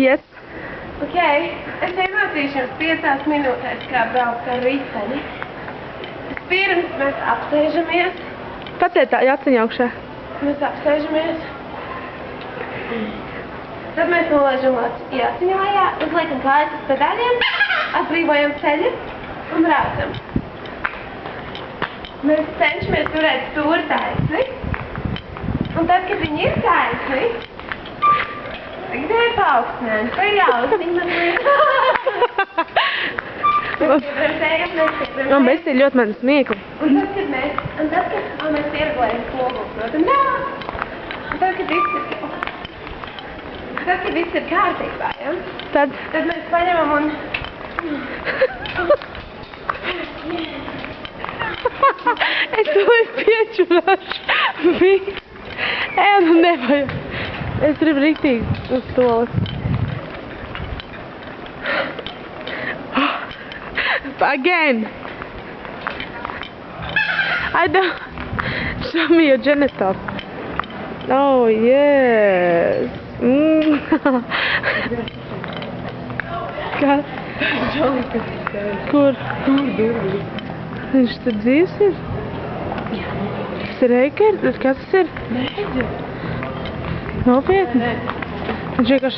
Yes. Ok, es iemācīšu jums 5 minūtēs, kā braukt ar riteni. Pirms mēs apsēžamies. Paciet tā jaciņa augšā. Mēs apsēžamies. Tad mēs nolaižam jaciņu lejā, uzliekam kājas uz pedāļiem, atbrīvojam ceļu un braucam. Mēs cenšamies turēt stūri taisni. Un tad, kad viņi ir taisni, tagad ir paaugstinājums, tā ir jāuztiņ mazliet. Un mēs ir ļoti mani smiekli. Un tad, kad mēs ieregulējam slogu, protams, un tad, kad viss ir kārtībā, ja? Tad mēs paņemam un... Es to piečurāšu. Nu nevajag. Es gribu riktīgi uz stoli. Again. I don't... Show me your genitals. Oh, yes. Kas? Kur? Viņš tur dzīves ir? Tas ir Eikers? Kas tas ir? Nopietni? Viņš vienkārši